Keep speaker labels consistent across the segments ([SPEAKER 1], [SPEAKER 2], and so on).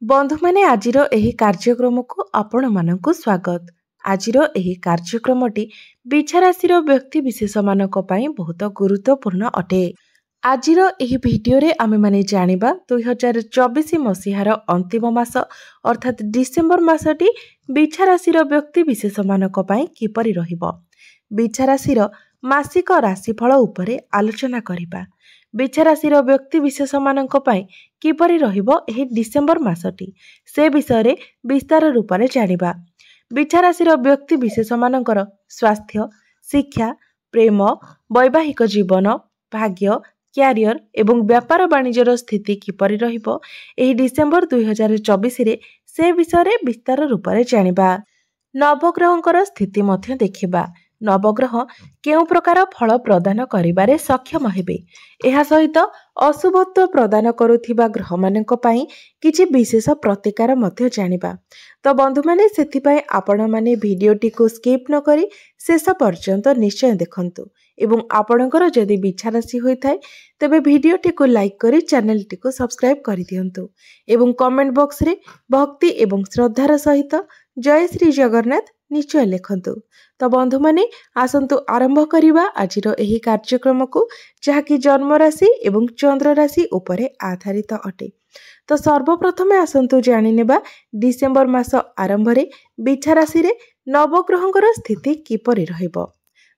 [SPEAKER 1] बंधु माने आजिर एही कार्यक्रम को आपण मानकु स्वागत। आजिर एही कार्यक्रमटी बिछा राशिर व्यक्ति विशेष मानक पई बहुत गुरुत्वपूर्ण अटे। आजिर एही भिडियो रे आमे माने जानिबा 2024 मसीहार अंतिम मास अर्थात डिसेंबर मासटी बिछा राशिर व्यक्ति विशेष मानक पई किपरि रहिबो। बिछा राशिर मासिक राशिफल उपरे आलोचना करिबा। बिछा राशिर व्यक्ति विशेष मानक पई किपरि रहिबो एही डिसेंबर मासटी से विषय रे विस्तार रूप में जानिबा। बिछा राशिर व्यक्ति विशेष मानकर स्वास्थ्य, शिक्षा, प्रेम, वैवाहिक जीवन, भाग्य, क्यारियर एवं व्यापार वाणिज्यर स्थिति किपरि रहिबो एही डिसेंबर 2024 रे से विषय रे विस्तार रूप में जानिबा। नवग्रहंकर स्थिति मध्य देखिबा। नवग्रह केउ प्रकार फल प्रदान करिबारे सक्षम हेबे। एहा सहित अशुभत्व प्रदान करुथिबा ग्रह मानक पई किछि विशेष प्रतिकार मध्य जानिबा। तो बंधु माने सेथि पई आपण माने भिडियोटी को स्किप न करी शेष पर्यंत निश्चय देखंतु एवं आपणकर जदि बिछा राशि होई थाए तबे भिडियोटी को लाइक करी चैनल टी को सब्सक्राइब करि दियंतु एवं कमेंट बॉक्स रे भक्ति एवं श्रद्धार सहित जय श्री जगन्नाथ निश्चय लिखंतु। तो बंधु माने आसंतु आरंभ करिबा आजिर एही कार्यक्रम को जहाँकि जन्म राशि एवं चंद्र राशि उपरे आधारित अटे। तो सर्वप्रथमे आसंतु जानि नेबा डिसेंबर मास आरंभ रे बिछा राशि रे नवग्रहंकर स्थिति किपरि रहिबो।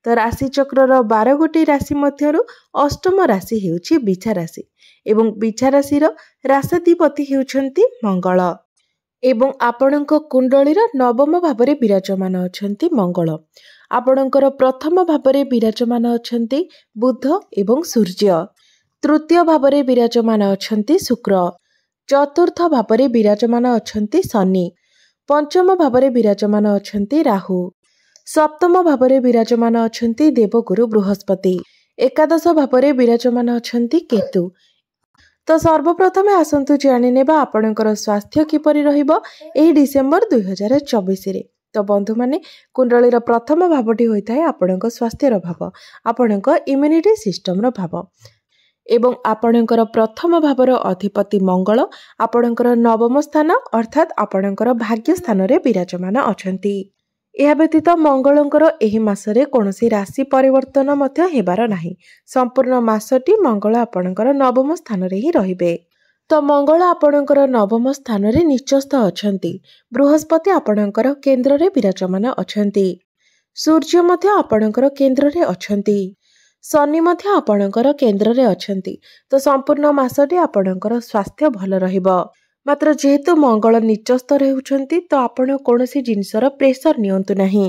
[SPEAKER 1] तो राशि चक्रर 12 गोटी राशि मध्यरु अष्टम राशि हेउछि बिछा राशि एवं बिछा राशिर राशाधिपति हेउछंती मंगल एवं आपणक कुंडलीर नवम भावरे विराजमान अछंती मंगल। आपणकर प्रथम भावरे विराजमान अछंती बुध एवं सूर्य, तृतीय भावरे विराजमान अछंती शुक्र, चतुर्थ भावरे विराजमान अछंती शनि, पंचम भावरे विराजमान अछंती राहु, सप्तम भावरे विराजमान अछंती देवगुरु बृहस्पति, एकादश भावरे विराजमान अछंती केतु। तो सर्वप्रथमे आसंतु जानि नेबा आपणकर स्वास्थ्य किपरि रहिबो एही डिसेंबर 2024 रे। तो बंधु माने कुंडलीर प्रथम भावटी होइथाय आपणक स्वास्थ्यर भाव, आपणक इम्यूनिटी सिस्टम रो भाव एवं आपणकर प्रथम भावर अधिपति मंगल आपणकर नवम स्थान अर्थात आपणकर भाग्य स्थान रे विराजमान अछंती। यह व्यतीत मंगलंकर एही मासरे कोनोसी राशि परिवर्तन मध्य हेबार नाही। संपूर्ण मासटी मंगल आपणकर नवम स्थान रे ही रहिबे। तो मंगल आपणकर नवम स्थान रे निचस्थ अछंती। बृहस्पति आपणकर केंद्र रे विराजमान अछंती। सूर्य मध्य आपणकर केंद्र रे अछंती। शनि मध्य आपणकर केंद्र रे अछंती। तो संपूर्ण मासटी आपणकर स्वास्थ्य भल रहिबो। मात्र जेहेतु मंगल निचस्थ रहउछंती तो आपण कोनोसी जिनिसर प्रेशर नियंतु नाही।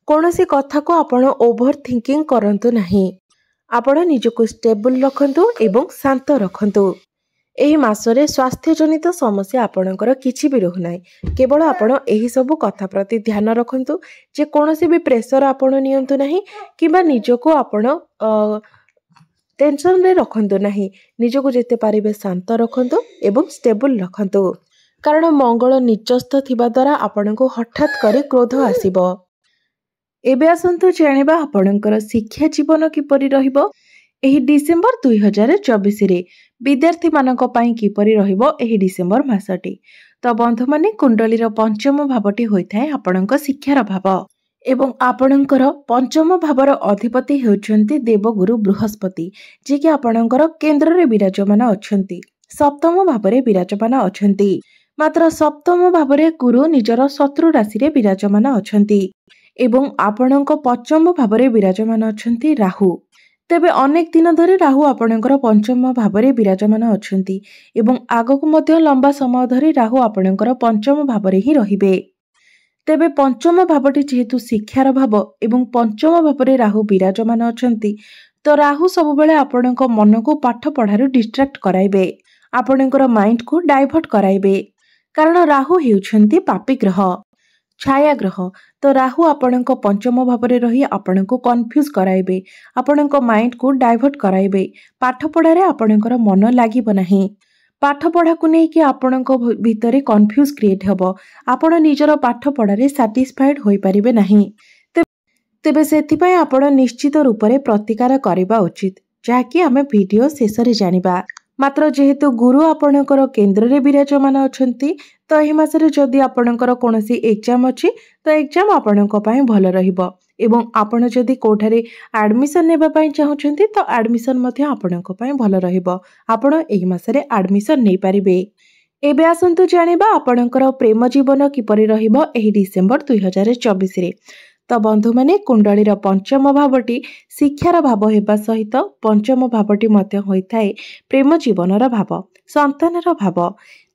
[SPEAKER 1] कोनोसी कथा को आपण ओभर थिंकिंग करंतु नाही। आपण निजको स्टेबल रखंतु एवं शांत रखंतु। एही मासरे स्वास्थ्य जनित समस्या आपणकर किछि भी रहु नाही। केवल आपण एही सब कथा प्रति ध्यान रखंतु जे कोनोसी भी प्रेशर आपण नियंतु नाही किबा निजको आपण टेंशन रे रखंतु नाही। निजको जेते पारिबे शांत रखंतु एवं स्टेबल रखंतु कारण मंगल निचस्थ थिबा द्वारा आपनको हठात करे क्रोध आसीबो। एबे आसंतु जानिबा आपणकर शिक्षा जीवन किपरि रहिबो एही डिसेंबर 2024 रे विद्यार्थी मानक पई किपरि रहिबो एही डिसेंबर मासटी। तो बंधु माने कुंडलीर पंचम भावटी होइथाय आपणक शिक्षार भाव एवं आपणकर पंचम भावर अधिपति हेउछंती देवगुरु बृहस्पति जे कि आपणकर केंद्र रे विराजमान अछंती। सप्तम भावरे विराजमान अछंती। मात्र सप्तम भावरे गुरु निजर शत्रु राशि रे विराजमान अछंती एवं आपणक पंचम भावरे विराजमान अछंती राहु। तेबे अनेक दिन धरि राहु आपणकर पंचम भावरे विराजमान अछंती एवं आगकु मध्य लंबा समय धरि राहु आपणकर पंचम भावरे ही रहिबे। तेबे पंचम भावटी जेहेतु शिक्षार भाव एवं पंचम भावरे राहु विराजमान अछंती तो राहु सब बेले आपणक मन को पाठ पढ़ारु डिस्ट्रैक्ट कराइबे। आपणकर माइंड को डाइवर्ट कराइबे कारण राहु हेउछंती पापी ग्रह, छाया ग्रह। तो राहु आपणक पंचम भावरे रही आपणको कंफ्यूज कराइबे, आपणक माइंड को डाइवर्ट कराइबे। पाठ पढ़ारे आपणकर मन लागिबो नाही। पाठ पढ़ा को नहीं कि आपणक भितरे कंफ्यूज क्रिएट हबो। आपण निजर पाठ पढ़ारे सैटिस्फाइड होई परिबे नाही। तेबे सेथि पय आपण निश्चित रूप रे प्रतिकार करिबा उचित जाकि आमे वीडियो शेष रे जानिबा। मात्र जेहेतु गुरु आपणकर केन्द्र रे विराजमान अछंती तो एही मासरे जदि आपणकर कोनोसी एग्जाम अछि तो एग्जाम आपणक पई भल रहिबो एवं आपण जदि कोठारे एडमिशन नेबा पई चाहुछंती तो एडमिशन मध्ये आपणक पई भल रहिबो। आपण एही मासरे एडमिशन नै परिबे। एबे आसंतु जानिबा आपणकर प्रेम जीवन किपरि रहिबो एही डिसेंबर 2024 रे। तो बंधु माने कुंडलीर पंचम भावटी शिक्षार भाव हेबा सहित पंचम भावटी मध्य होइथाय प्रेम जीवनर भाव संतानर भाव।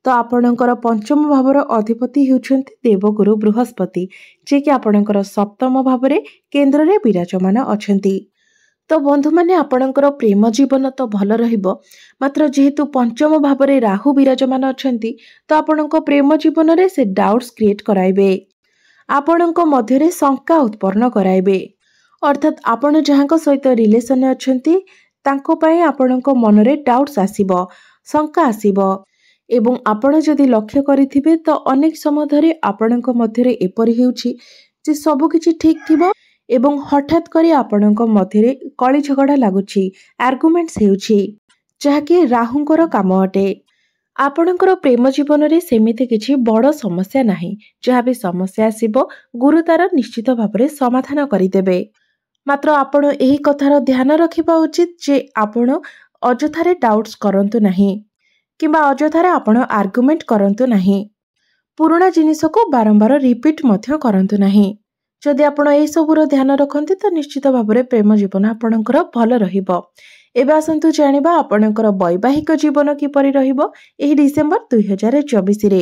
[SPEAKER 1] तो आपणकर पंचम भावर अधिपति हेउछंती देवगुरु बृहस्पति जे कि आपणकर सप्तम भावरे केन्द्र रे विराजमान अछंती। तो बंधु माने आपणकर प्रेम जीवन तो भल रहिबो मात्र जेहेतु पंचम भावरे राहु विराजमान अछंती तो आपणक प्रेम जीवन रे से डाउट्स क्रिएट कराइबे आपणक मध्यरे शंका उत्पन्न कराइबे अर्थात आपण जहांक सहित रिलेशन अछंती तांको पई आपणक मनरे डाउट्स आसीबो शंका आसीबो एवं आपण जदि लक्ष्य करिथिबे तो अनेक समय धरि आपणक मध्यरे एपरि हेउछि जे सब किछि ठीक थिबो एवं हठात करी आपणक मध्यरे कଳି झगड़ा लागुछि आर्गुमेंट्स हेउछि जहाकि राहुंकर काम अटे। आपणकर प्रेम जीवन रे सेमिति किछि बड़ समस्या नाही जहा भी समस्या आसीबो गुरु तार निश्चित भाबरे समाधान करिदेबे मात्र आपण एही कथार ध्यान रखिबा उचित जे आपण अजथारे डाउट्स करंतु नाही किंबा अजथारे आपण आर्गुमेंट करंतु नाही पुराना जिनिस को बारंबार रिपीट मध्य करंतु नाही। जदि आपण एही सबुर ध्यान रखंती तो निश्चित भाबरे प्रेम जीवन आपणकर भल रहिबो। एबे आसंतु जानिबा आपणकर वैवाहिक जीवन किपरि रहिबो एही डिसेंबर 2024 रे।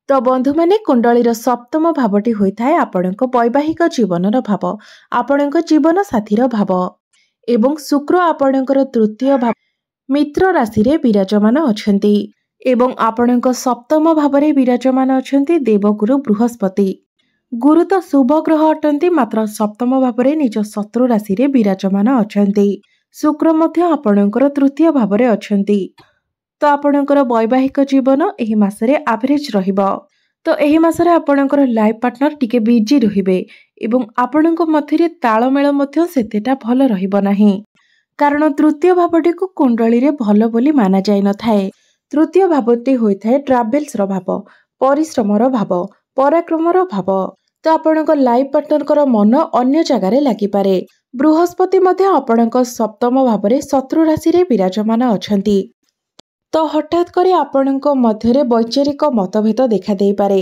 [SPEAKER 1] तो बंधु माने कुंडलीर सप्तम भावटी होइथाय आपणक वैवाहिक जीवनर भाव आपणक जीवन साथीर भाव एवं शुक्र आपणकर तृतीय भाव मित्र राशि रे विराजमान अछंती एवं आपणक सप्तम भावरे विराजमान अछंती देवगुरु बृहस्पति। गुरु तो शुभ ग्रह अटंती मात्र सप्तम भावरे निज शत्रु राशि रे विराजमान अछंती। शुक्र मध्य आपणकर तृतीय भावरे अछंती। तो आपणकर वैवाहिक जीवन एही मासरे एवरेज रहिबो। तो एही मासरे आपणकर लाइफ पार्टनर टिके बिजी रहिबे एवं आपणक मध्यरे ताळमेळ मध्य सेतेटा भल रहिबो नाही कारण तृतीय भावटी को कुंडली रे भल बोली माना जाय न थाए। तृतीय भावटी होइथाय ट्रावेल्स रो भाव परिश्रमर भाव पराक्रमर भाव। तो आपणक लाइफ पार्टनर मन अन्य जगार लागि पारे। बृहस्पति मध्य आपणक सप्तम भावरे शत्रु राशि रे विराजमान अछंती तो हठात करे आपणक मध्यरे वैचारिक मतभेद देखा देई पारे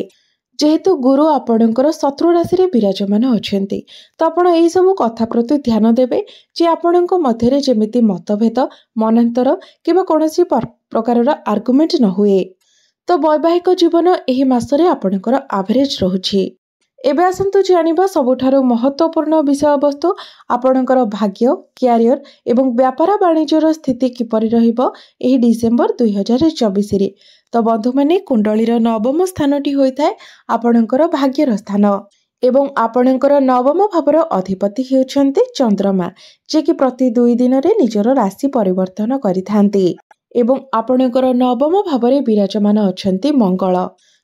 [SPEAKER 1] जेहेतु गुरु आपणकर शत्रु राशि रे विराजमान अछंती तो आपण एई सब कथा प्रति ध्यान देबे जे आपणक मध्यरे जेमिति मतभेद मनांतर किबा कोनोसी प्रकारर आर्गुमेंट न हुए। तो वैवाहिक जीवन एही मासरे आपणकर एवरेज रहुछि। एबे आसंतु जानिबा सबुठारु महत्वपूर्ण विषय वस्तु आपणकर भाग्य क्यारियर एवं व्यापार वाणिज्यर स्थिति किपरि रहिबो एही डिसेंबर 2024 रे। तो बंधु माने कुंडलीर नवम स्थानटी होइथाय आपणकर भाग्यर स्थान एवं आपणकर नवम भावर अधिपति हेउछन्ते चंद्रमा जे कि प्रति 2 दिन रे निजर राशि परिवर्तन करिथांती एवं आपणकर नवम भावरे विराजमान अछन्ते मंगल।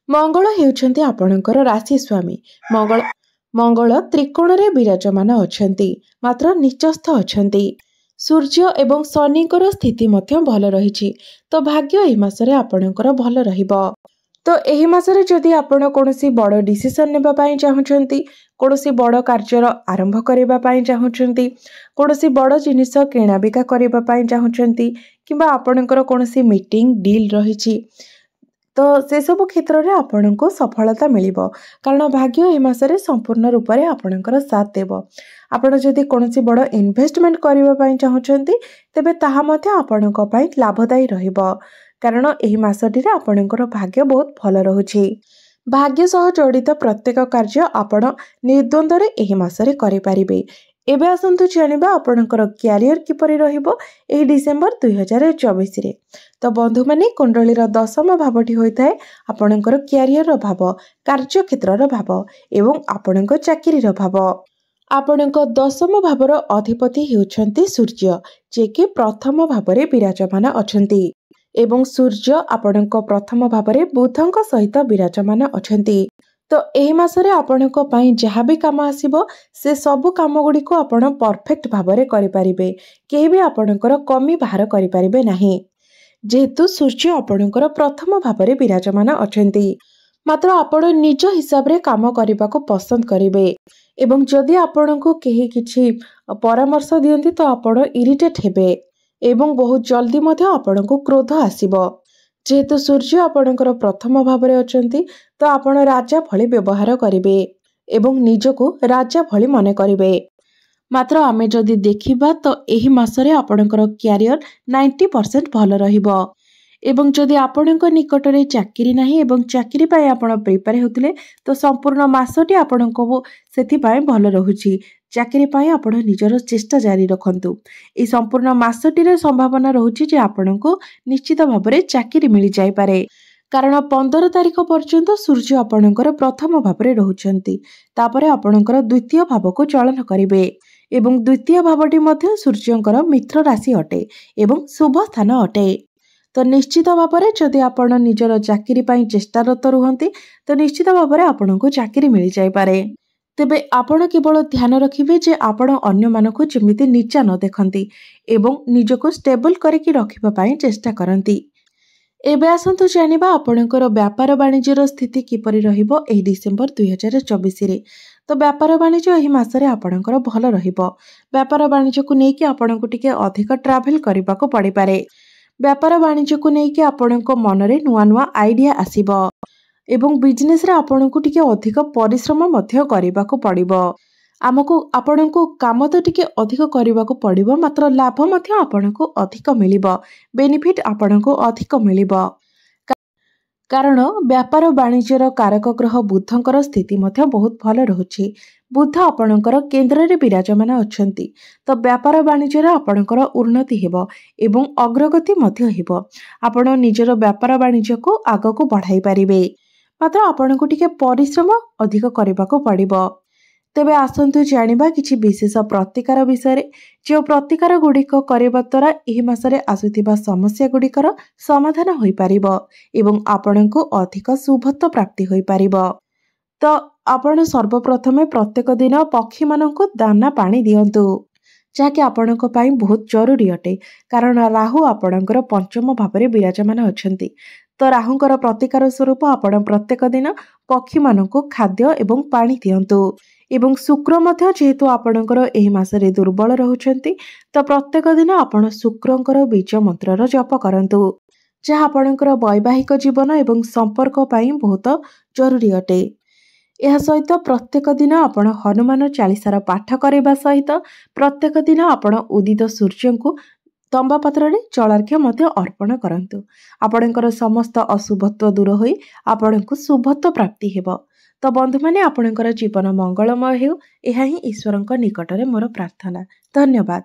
[SPEAKER 1] मंगल हेउछन्ते आपणकर राशि स्वामी। मंगल त्रिकोण रे विराजमान अछन्ते मात्र नीचस्थ अछन्ते। सूर्य एवं शनिकर स्थिति मध्य भल रहिछि तो भाग्य एही मासरे आपणकर भल रहिबो। तो एही मासरे जदि आपण कोनोसी बड़ डिसिजन नेबा पई चाहुछन्ती कोनोसी बड़ कार्यर आरंभ करिबा पई चाहुछन्ती कोनोसी बड़ जिनिस किणा बिका करिबा पई चाहुछन्ती किबा आपणकर कोनोसी मीटिंग डील रहिछि तो से सब क्षेत्र रे आपनको सफलता मिलिबो कारण भाग्य एही मासरे संपूर्ण रूप रे आपणकर साथ देबो। आपण जदि कोनोसी बड़ इन्वेस्टमेंट करिबा पई चाहुछन्ती तेबे ताहा मते आपणक पई लाभदायी रहिबो कारण एही मासटी रे आपणकर भाग्य बहुत भल रहुछि। भाग्य सह जड़ित प्रत्येक कार्य आपण निर्द्वंद रे एही मासरे करि परिबे। एबे आसंतु जानिबा आपणकर क्यारियर किपरि रहिबो एही डिसेंबर 2024 रे। तो बंधु माने कुंडलीर दशम भावटी होइथाय आपणकर क्यारियर भाव कार्य क्षेत्रर भाव एवं आपणक चाकरीर भाव। आपणक दशम भावर अधिपति हेउछन्ते सूर्य जे कि प्रथम भावरे विराजमान अछन्ती एवं सूर्य आपणक प्रथम भावरे बुधंक सहित विराजमान अछन्ती। तो एही मासरे आपणक पई जहा भी काम आसीबो से सब काम गुडी को आपण परफेक्ट भावरे करि परिबे केहि भी आपणकर कमी बाहर करि परिबे नाही। ଯେହେତୁ ସୂର୍ଯ୍ୟ ଆପଣଙ୍କର ପ୍ରଥମ ଭାବରେ ବିରାଜମାନ ଅଛନ୍ତି। ମାତ୍ର ଆପଣ ନିଜ ହିସାବରେ କାମ କରିବାକୁ ପସନ୍ଦ କରିବେ ଏବଂ ଯଦି ଆପଣଙ୍କୁ କେହି କିଛି ପରାମର୍ଶ ଦିଅନ୍ତି ତ ଆପଣ ଇରିଟେଟ୍ ହେବେ ଏବଂ ବହୁତ ଜଲ୍ଦି ମଧ୍ୟ ଆପଣଙ୍କୁ କ୍ରୋଧ ଆସିବ। ଯେହେତୁ ସୂର୍ଯ୍ୟ ଆପଣଙ୍କର ପ୍ରଥମ ଭାବରେ ଅଛନ୍ତି ତ ଆପଣ ରାଜା ଭଳି ବ୍ୟବହାର କରିବେ ଏବଂ ନିଜକୁ ରାଜା ଭଳି ମନେ କରିବେ। ମାତ୍ର ଆମେ ଯଦି ଦେଖିବା ତ ଏହି ମାସରେ ଆପଣଙ୍କର କ୍ୟାରିୟର 90% ଭଲ ରହିବ ଏବଂ ଯଦି ଆପଣଙ୍କ ନିକଟରେ ଚାକିରି ନାହିଁ ଏବଂ ଚାକିରି ପାଇଁ ଆପଣ ପ୍ରିପେୟାର ହେଉଥିଲେ ତ ସମ୍ପୂର୍ଣ୍ଣ ମାସଟି ଆପଣଙ୍କୁ ସେଥିପାଇଁ ଭଲ ରହୁଛି। ଚାକିରି ପାଇଁ ଆପଣ ନିଜର ଚେଷ୍ଟା ଜାରି ରଖନ୍ତୁ। ଏହି ସମ୍ପୂର୍ଣ୍ଣ ମାସଟିରେ ସମ୍ଭାବନା ରହୁଛି ଯେ ଆପଣଙ୍କୁ ନିଶ୍ଚିତ ଭାବରେ ଚାକିରି ମିଳିଯାଇପାରେ କାରଣ 15 ତାରିଖ ପର୍ଯ୍ୟନ୍ତ ସୂର୍ଯ୍ୟ ଆପଣଙ୍କର ପ୍ରଥମ ଭାବରେ ରହୁଛନ୍ତି। ତାପରେ ଆପଣଙ୍କର ଦ୍ୱିତୀୟ ଭାବକୁ ଚଳନ କରିବେ ଏବଂ ଦ୍ୱିତୀୟ ଭାବଟି ମଧ୍ୟ ସୂର୍ଯ୍ୟଙ୍କର ମିତ୍ର ରାଶି ଅଟେ ଏବଂ ଶୁଭ ସ୍ଥାନ ଅଟେ। ତ ନିଶ୍ଚିତ ଭାବରେ ଯଦି ଆପଣ ନିଜର ଚାକିରି ପାଇଁ ଚେଷ୍ଟାରତ ରୁହନ୍ତି ତ ନିଶ୍ଚିତ ଭାବରେ ଆପଣଙ୍କୁ ଚାକିରି ମିଳିଯାଇପାରେ। ତେବେ ଆପଣ କେବଳ ଧ୍ୟାନ ରଖିବେ ଯେ ଆପଣ ଅନ୍ୟମାନଙ୍କୁ ଯେମିତି ନିଚା ନ ଦେଖନ୍ତି ଏବଂ ନିଜକୁ ଷ୍ଟେବଲ କରିକି ରଖିବା ପାଇଁ ଚେଷ୍ଟା କରନ୍ତି। ଏବେ ଆସନ୍ତୁ ଜାଣିବା ଆପଣଙ୍କର ବ୍ୟାପାର ବାଣିଜ୍ୟର ସ୍ଥିତି କିପରି ରହିବ ଏହି ଡିସେମ୍ବର 2024ରେ। ତ ବ୍ୟାପାର ବାଣିଜ୍ୟ ଏହି ମାସରେ ଆପଣଙ୍କର ଭଲ ରହିବ। ବ୍ୟାପାର ବାଣିଜ୍ୟକୁ ନେଇକି ଆପଣଙ୍କୁ ଟିକେ ଅଧିକ ଟ୍ରାଭେଲ କରିବାକୁ ପଡ଼ିପାରେ। ବ୍ୟାପାର ବାଣିଜ୍ୟକୁ ନେଇକି ଆପଣଙ୍କ ମନରେ ନୂଆ ନୂଆ ଆଇଡିଆ ଆସିବ ଏବଂ ବିଜନେସରେ ଆପଣଙ୍କୁ ଟିକେ ଅଧିକ ପରିଶ୍ରମ ମଧ୍ୟ କରିବାକୁ ପଡ଼ିବ। ଆପଣଙ୍କୁ କାମ ତ ଟିକେ ଅଧିକ କରିବାକୁ ପଡ଼ିବ ମାତ୍ର ଲାଭ ମଧ୍ୟ ଆପଣଙ୍କୁ ଅଧିକ ମିଳିବ, ବେନିଫିଟ ଆପଣଙ୍କୁ ଅଧିକ ମିଳିବ କାରଣ ବ୍ୟାପାର ବାଣିଜ୍ୟର କାରକ ଗ୍ରହ ବୁଧଙ୍କର ସ୍ଥିତି ମଧ୍ୟ ବହୁତ ଭଲ ରହୁଛି। ବୁଧ ଆପଣଙ୍କର କେନ୍ଦ୍ରରେ ବିରାଜମାନ ଅଛନ୍ତି ତ ବ୍ୟାପାର ବାଣିଜ୍ୟରେ ଆପଣଙ୍କର ଉନ୍ନତି ହେବ ଏବଂ ଅଗ୍ରଗତି ମଧ୍ୟ ହେବ। ଆପଣ ନିଜର ବ୍ୟାପାର ବାଣିଜ୍ୟକୁ ଆଗକୁ ବଢ଼ାଇ ପାରିବେ ମାତ୍ର ଆପଣଙ୍କୁ ଟିକେ ପରିଶ୍ରମ ଅଧିକ କରିବାକୁ ପଡ଼ିବ। ତେବେ ଆସନ୍ତୁ ଜାଣିବା କିଛି ବିଶେଷ ପ୍ରତିକାର ବିଷୟରେ ଯେଉଁ ପ୍ରତିକାର ଗୁଡ଼ିକ କରିବା ଦ୍ୱାରା ଏହି ମାସରେ ଆସୁଥିବା ସମସ୍ୟା ଗୁଡ଼ିକର ସମାଧାନ ହୋଇପାରିବ ଏବଂ ଆପଣଙ୍କୁ ଅଧିକ ଶୁଭତ୍ୱ ପ୍ରାପ୍ତି ହୋଇପାରିବ। ତ ଆପଣ ସର୍ବପ୍ରଥମେ ପ୍ରତ୍ୟେକ ଦିନ ପକ୍ଷୀମାନଙ୍କୁ ଦାନା ପାଣି ଦିଅନ୍ତୁ ଯାହାକି ଆପଣଙ୍କ ପାଇଁ ବହୁତ ଜରୁରୀ ଅଟେ କାରଣ ରାହୁ ଆପଣଙ୍କର ପଞ୍ଚମ ଭାବରେ ବିରାଜମାନ ଅଛନ୍ତି। ତ ରାହୁଙ୍କର ପ୍ରତିକାର ସ୍ୱରୂପ ଆପଣ ପ୍ରତ୍ୟେକ ଦିନ ପକ୍ଷୀମାନଙ୍କୁ ଖାଦ୍ୟ ଏବଂ ପାଣି ଦିଅନ୍ତୁ ଏବଂ ଶୁକ୍ର ମଧ୍ୟ ଯେହେତୁ ଆପଣଙ୍କର ଏହି ମାସରେ ଦୁର୍ବଳ ରହୁଛନ୍ତି ତ ପ୍ରତ୍ୟେକ ଦିନ ଆପଣ ଶୁକ୍ରଙ୍କର ବୀଜ ମନ୍ତ୍ରର ଜପ କରନ୍ତୁ ଯାହା ଆପଣଙ୍କର ବୈବାହିକ ଜୀବନ ଏବଂ ସମ୍ପର୍କ ପାଇଁ ବହୁତ ଜରୁରୀ ଅଟେ। ଏହା ସହିତ ପ୍ରତ୍ୟେକ ଦିନ ଆପଣ ହନୁମାନ ଚାଳିଶାର ପାଠ କରିବା ସହିତ ପ୍ରତ୍ୟେକ ଦିନ ଆପଣ ଉଦିତ ସୂର୍ଯ୍ୟଙ୍କୁ ତମ୍ବା ପାତ୍ରରେ ଜଳାର୍ଘ୍ୟ ମଧ୍ୟ ଅର୍ପଣ କରନ୍ତୁ। ଆପଣଙ୍କର ସମସ୍ତ ଅଶୁଭତ୍ୱ ଦୂର ହୋଇ ଆପଣଙ୍କୁ ଶୁଭତ୍ୱ ପ୍ରାପ୍ତି ହେବ। ତ ବନ୍ଧୁମାନେ ଆପଣଙ୍କର ଜୀବନ ମଙ୍ଗଳମୟ ହେଉ ଏହା ହିଁ ଈଶ୍ୱରଙ୍କ ନିକଟରେ ମୋର ପ୍ରାର୍ଥନା। ଧନ୍ୟବାଦ।